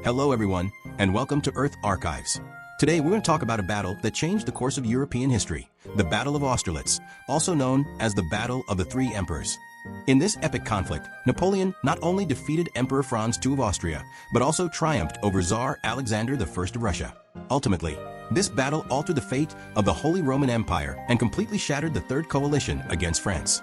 Hello everyone, and welcome to Earth Archives. Today we're going to talk about a battle that changed the course of European history, the Battle of Austerlitz, also known as the Battle of the Three Emperors. In this epic conflict, Napoleon not only defeated Emperor Franz II of Austria, but also triumphed over Tsar Alexander I of Russia. Ultimately, this battle altered the fate of the Holy Roman Empire and completely shattered the Third Coalition against France.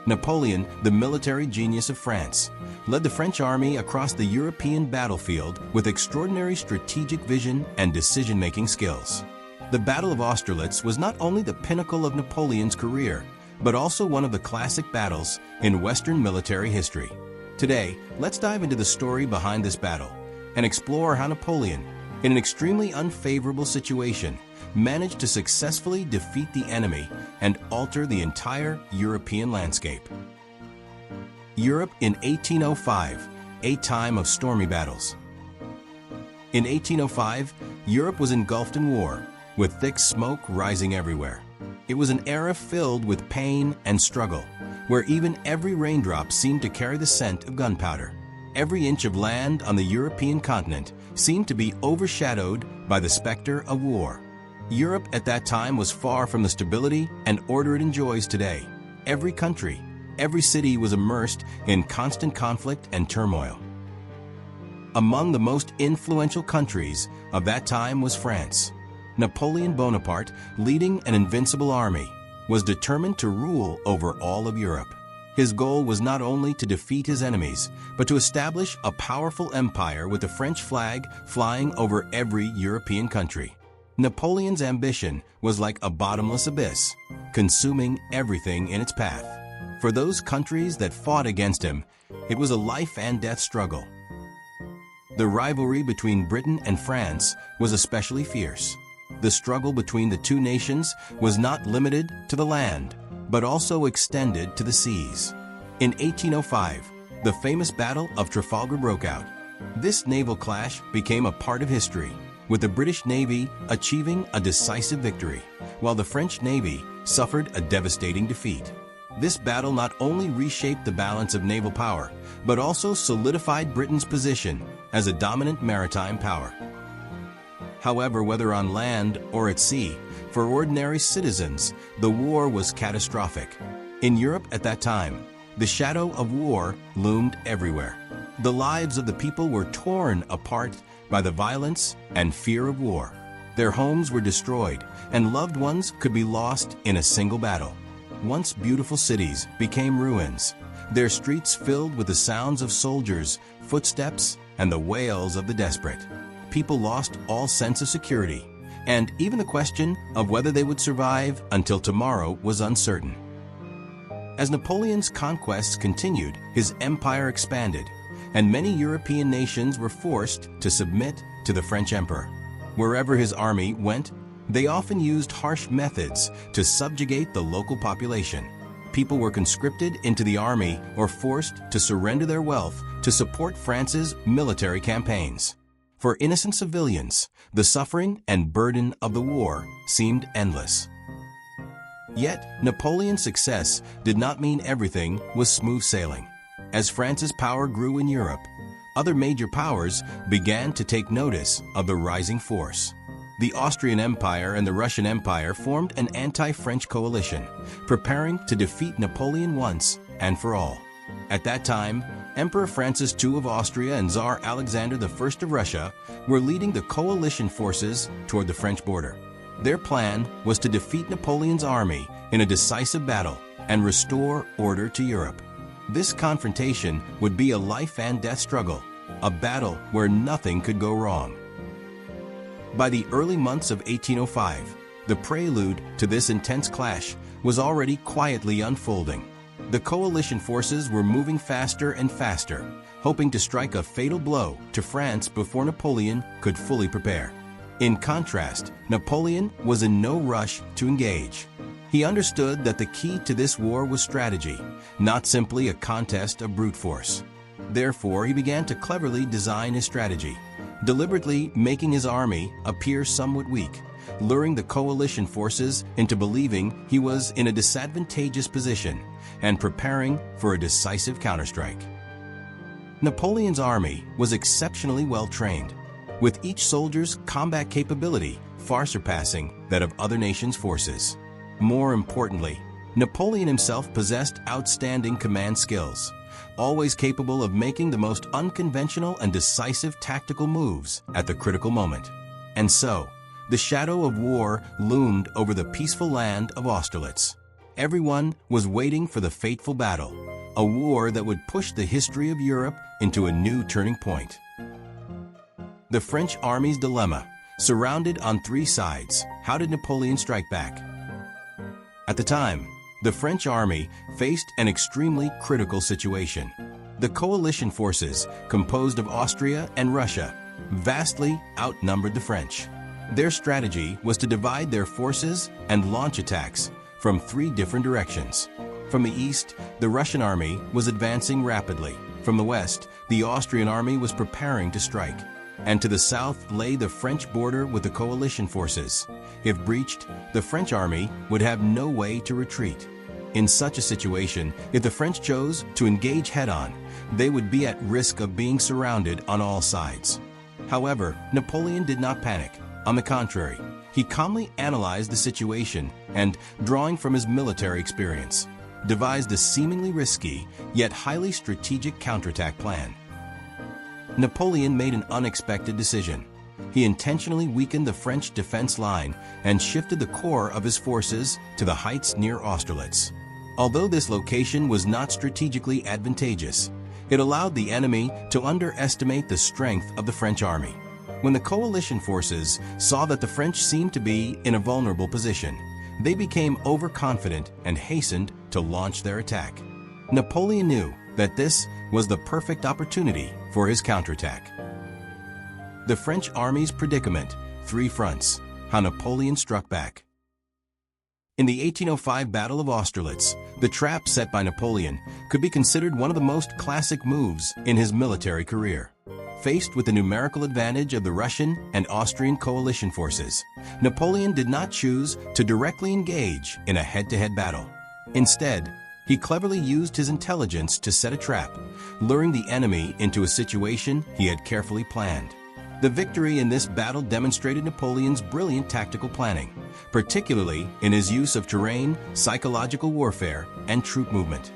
Napoleon, the military genius of France, led the French army across the European battlefield with extraordinary strategic vision and decision-making skills. The Battle of Austerlitz was not only the pinnacle of Napoleon's career, but also one of the classic battles in Western military history. Today, let's dive into the story behind this battle and explore how Napoleon, in an extremely unfavorable situation, managed to successfully defeat the enemy and alter the entire European landscape. Europe in 1805, a time of stormy battles. In 1805, Europe was engulfed in war, with thick smoke rising everywhere. It was an era filled with pain and struggle, where even every raindrop seemed to carry the scent of gunpowder. Every inch of land on the European continent seemed to be overshadowed by the specter of war. Europe at that time was far from the stability and order it enjoys today. Every country, every city was immersed in constant conflict and turmoil. Among the most influential countries of that time was France. Napoleon Bonaparte, leading an invincible army, was determined to rule over all of Europe. His goal was not only to defeat his enemies, but to establish a powerful empire with the French flag flying over every European country. Napoleon's ambition was like a bottomless abyss, consuming everything in its path. For those countries that fought against him, it was a life and death struggle. The rivalry between Britain and France was especially fierce. The struggle between the two nations was not limited to the land, but also extended to the seas. In 1805, the famous Battle of Trafalgar broke out. This naval clash became a part of history, with the British Navy achieving a decisive victory, while the French Navy suffered a devastating defeat. This battle not only reshaped the balance of naval power, but also solidified Britain's position as a dominant maritime power. However, whether on land or at sea, for ordinary citizens, the war was catastrophic. In Europe at that time, the shadow of war loomed everywhere. The lives of the people were torn apart by the violence and fear of war. Their homes were destroyed, and loved ones could be lost in a single battle. Once beautiful cities became ruins, their streets filled with the sounds of soldiers, footsteps, and the wails of the desperate. People lost all sense of security, and even the question of whether they would survive until tomorrow was uncertain. As Napoleon's conquests continued, his empire expanded, and many European nations were forced to submit to the French emperor. Wherever his army went, they often used harsh methods to subjugate the local population. People were conscripted into the army or forced to surrender their wealth to support France's military campaigns. For innocent civilians, the suffering and burden of the war seemed endless. Yet, Napoleon's success did not mean everything was smooth sailing. As France's power grew in Europe, other major powers began to take notice of the rising force. The Austrian Empire and the Russian Empire formed an anti-French coalition, preparing to defeat Napoleon once and for all. At that time, Emperor Francis II of Austria and Tsar Alexander I of Russia were leading the coalition forces toward the French border. Their plan was to defeat Napoleon's army in a decisive battle and restore order to Europe. This confrontation would be a life and death struggle, a battle where nothing could go wrong. By the early months of 1805, the prelude to this intense clash was already quietly unfolding. The coalition forces were moving faster and faster, hoping to strike a fatal blow to France before Napoleon could fully prepare. In contrast, Napoleon was in no rush to engage. He understood that the key to this war was strategy, not simply a contest of brute force. Therefore, he began to cleverly design his strategy, deliberately making his army appear somewhat weak, luring the coalition forces into believing he was in a disadvantageous position and preparing for a decisive counterstrike. Napoleon's army was exceptionally well trained, with each soldier's combat capability far surpassing that of other nations' forces. More importantly, Napoleon himself possessed outstanding command skills, always capable of making the most unconventional and decisive tactical moves at the critical moment. And so, the shadow of war loomed over the peaceful land of Austerlitz. Everyone was waiting for the fateful battle, a war that would push the history of Europe into a new turning point. The French army's dilemma. Surrounded on three sides, how did Napoleon strike back? At the time, the French army faced an extremely critical situation. The coalition forces, composed of Austria and Russia, vastly outnumbered the French. Their strategy was to divide their forces and launch attacks from three different directions. From the east, the Russian army was advancing rapidly. From the west, the Austrian army was preparing to strike. And to the south lay the French border with the coalition forces. If breached, the French army would have no way to retreat. In such a situation, if the French chose to engage head-on, they would be at risk of being surrounded on all sides. However, Napoleon did not panic. On the contrary, he calmly analyzed the situation and, drawing from his military experience, devised a seemingly risky yet highly strategic counterattack plan. Napoleon made an unexpected decision. He intentionally weakened the French defense line and shifted the core of his forces to the heights near Austerlitz. Although this location was not strategically advantageous, it allowed the enemy to underestimate the strength of the French army. When the coalition forces saw that the French seemed to be in a vulnerable position, they became overconfident and hastened to launch their attack. Napoleon knew that this was the perfect opportunity for his counterattack. The French army's predicament, three fronts, how Napoleon struck back. In the 1805 Battle of Austerlitz, the trap set by Napoleon could be considered one of the most classic moves in his military career. Faced with the numerical advantage of the Russian and Austrian coalition forces, Napoleon did not choose to directly engage in a head-to-head battle. Instead, he cleverly used his intelligence to set a trap, luring the enemy into a situation he had carefully planned. The victory in this battle demonstrated Napoleon's brilliant tactical planning, particularly in his use of terrain, psychological warfare, and troop movement.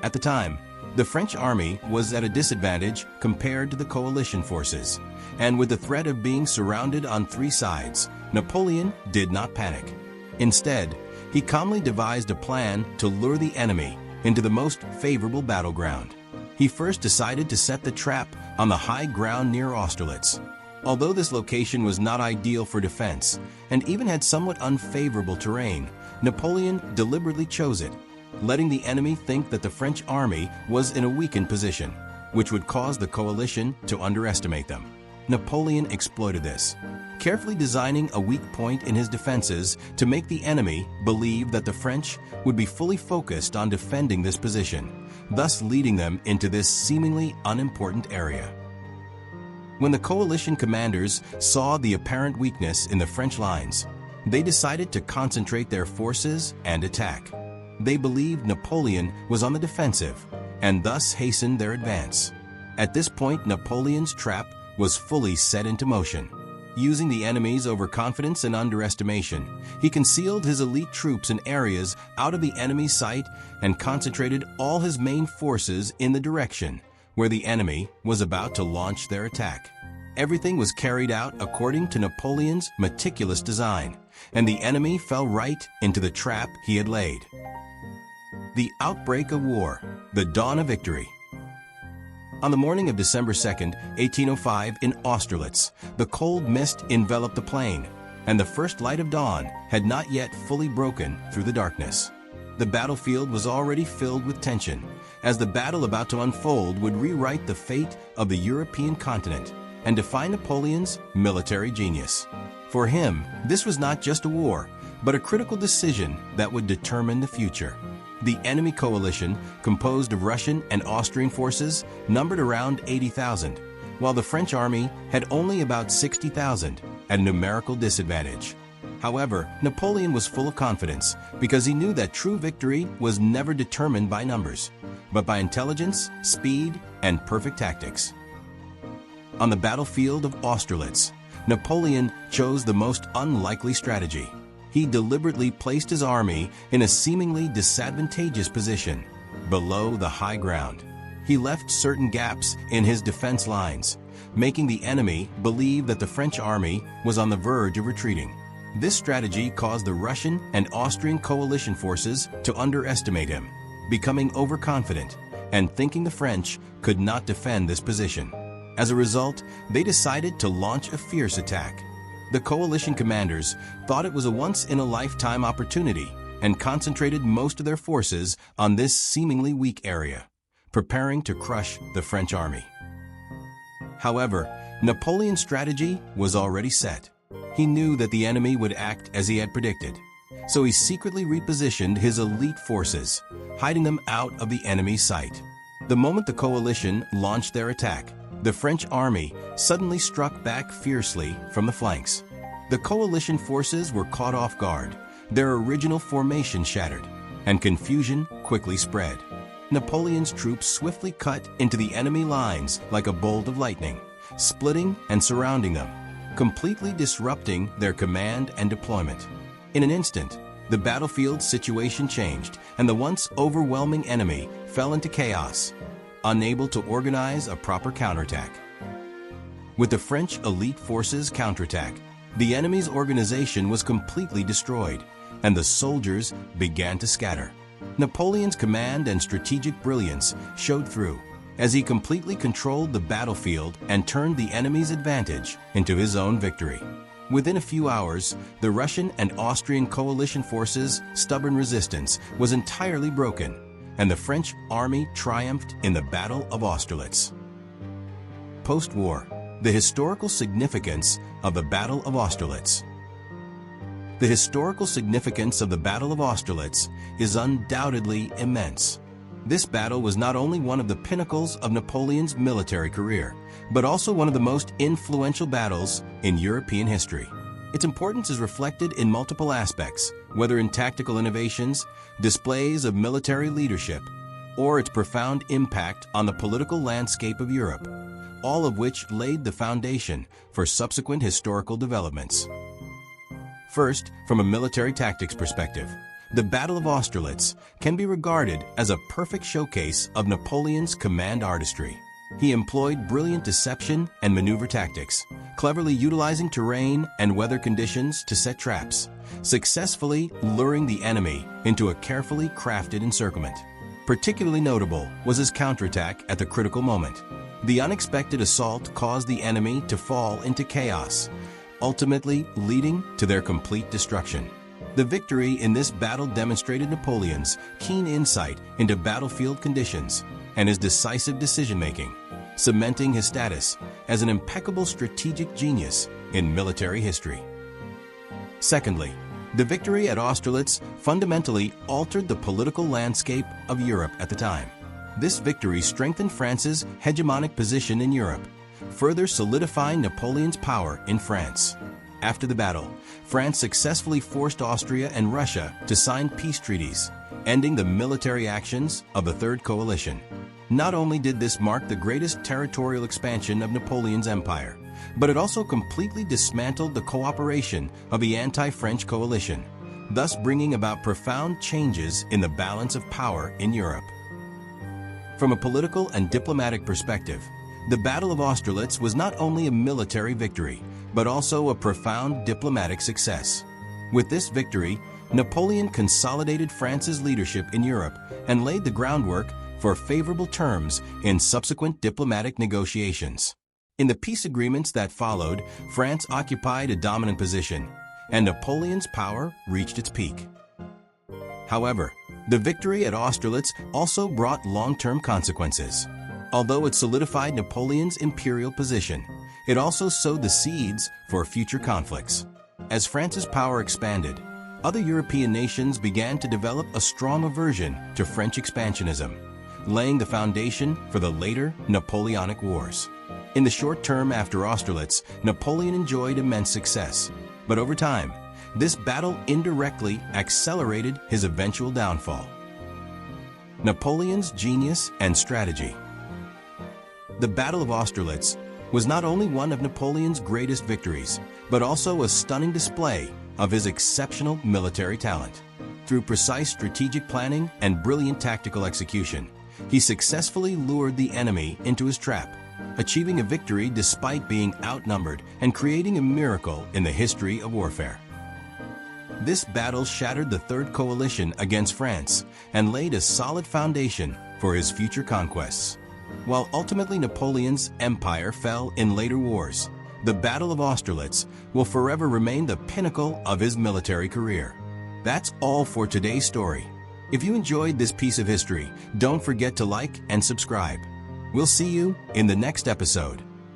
At the time, the French army was at a disadvantage compared to the coalition forces, and with the threat of being surrounded on three sides, Napoleon did not panic. Instead, he calmly devised a plan to lure the enemy into the most favorable battleground. He first decided to set the trap on the high ground near Austerlitz. Although this location was not ideal for defense and even had somewhat unfavorable terrain, Napoleon deliberately chose it, letting the enemy think that the French army was in a weakened position, which would cause the coalition to underestimate them. Napoleon exploited this, carefully designing a weak point in his defenses to make the enemy believe that the French would be fully focused on defending this position, thus leading them into this seemingly unimportant area. When the coalition commanders saw the apparent weakness in the French lines, they decided to concentrate their forces and attack. They believed Napoleon was on the defensive and thus hastened their advance. At this point, Napoleon's trap was fully set into motion. Using the enemy's overconfidence and underestimation, he concealed his elite troops in areas out of the enemy's sight and concentrated all his main forces in the direction where the enemy was about to launch their attack. Everything was carried out according to Napoleon's meticulous design, and the enemy fell right into the trap he had laid. The outbreak of war, the dawn of victory. On the morning of December 2nd, 1805, in Austerlitz, the cold mist enveloped the plain, and the first light of dawn had not yet fully broken through the darkness. The battlefield was already filled with tension, as the battle about to unfold would rewrite the fate of the European continent and define Napoleon's military genius. For him, this was not just a war, but a critical decision that would determine the future. The enemy coalition, composed of Russian and Austrian forces, numbered around 80,000, while the French army had only about 60,000, at a numerical disadvantage. However, Napoleon was full of confidence because he knew that true victory was never determined by numbers, but by intelligence, speed, and perfect tactics. On the battlefield of Austerlitz, Napoleon chose the most unlikely strategy. He deliberately placed his army in a seemingly disadvantageous position, below the high ground. He left certain gaps in his defense lines, making the enemy believe that the French army was on the verge of retreating. This strategy caused the Russian and Austrian coalition forces to underestimate him, becoming overconfident and thinking the French could not defend this position. As a result, they decided to launch a fierce attack. The coalition commanders thought it was a once-in-a-lifetime opportunity and concentrated most of their forces on this seemingly weak area, preparing to crush the French army. However, Napoleon's strategy was already set. He knew that the enemy would act as he had predicted, so he secretly repositioned his elite forces, hiding them out of the enemy's sight. The moment the coalition launched their attack, the French army suddenly struck back fiercely from the flanks. The coalition forces were caught off guard, their original formation shattered, and confusion quickly spread. Napoleon's troops swiftly cut into the enemy lines like a bolt of lightning, splitting and surrounding them, completely disrupting their command and deployment. In an instant, the battlefield situation changed, and the once overwhelming enemy fell into chaos, unable to organize a proper counterattack. With the French elite forces' counterattack, the enemy's organization was completely destroyed, and the soldiers began to scatter. Napoleon's command and strategic brilliance showed through, as he completely controlled the battlefield and turned the enemy's advantage into his own victory. Within a few hours, the Russian and Austrian coalition forces' stubborn resistance was entirely broken, and the French army triumphed in the Battle of Austerlitz. Post-war, the historical significance of the Battle of Austerlitz. The historical significance of the Battle of Austerlitz is undoubtedly immense. This battle was not only one of the pinnacles of Napoleon's military career, but also one of the most influential battles in European history. Its importance is reflected in multiple aspects, whether in tactical innovations, displays of military leadership, or its profound impact on the political landscape of Europe, all of which laid the foundation for subsequent historical developments. First, from a military tactics perspective, the Battle of Austerlitz can be regarded as a perfect showcase of Napoleon's command artistry. He employed brilliant deception and maneuver tactics, cleverly utilizing terrain and weather conditions to set traps, successfully luring the enemy into a carefully crafted encirclement. Particularly notable was his counterattack at the critical moment. The unexpected assault caused the enemy to fall into chaos, ultimately leading to their complete destruction. The victory in this battle demonstrated Napoleon's keen insight into battlefield conditions and his decisive decision-making, cementing his status as an impeccable strategic genius in military history. Secondly, the victory at Austerlitz fundamentally altered the political landscape of Europe at the time. This victory strengthened France's hegemonic position in Europe, further solidifying Napoleon's power in France. After the battle, France successfully forced Austria and Russia to sign peace treaties, ending the military actions of the Third Coalition. Not only did this mark the greatest territorial expansion of Napoleon's empire, but it also completely dismantled the cooperation of the anti-French coalition, thus bringing about profound changes in the balance of power in Europe. From a political and diplomatic perspective, the Battle of Austerlitz was not only a military victory, but also a profound diplomatic success. With this victory, Napoleon consolidated France's leadership in Europe and laid the groundwork for favorable terms in subsequent diplomatic negotiations. In the peace agreements that followed, France occupied a dominant position, and Napoleon's power reached its peak. However, the victory at Austerlitz also brought long-term consequences. Although it solidified Napoleon's imperial position, it also sowed the seeds for future conflicts. As France's power expanded, other European nations began to develop a strong aversion to French expansionism, laying the foundation for the later Napoleonic Wars. In the short term after Austerlitz, Napoleon enjoyed immense success, but over time, this battle indirectly accelerated his eventual downfall. Napoleon's genius and strategy. The Battle of Austerlitz was not only one of Napoleon's greatest victories, but also a stunning display of his exceptional military talent. Through precise strategic planning and brilliant tactical execution, he successfully lured the enemy into his trap, achieving a victory despite being outnumbered and creating a miracle in the history of warfare. This battle shattered the Third Coalition against France and laid a solid foundation for his future conquests. While ultimately Napoleon's empire fell in later wars, the Battle of Austerlitz will forever remain the pinnacle of his military career. That's all for today's story. If you enjoyed this piece of history, don't forget to like and subscribe. We'll see you in the next episode.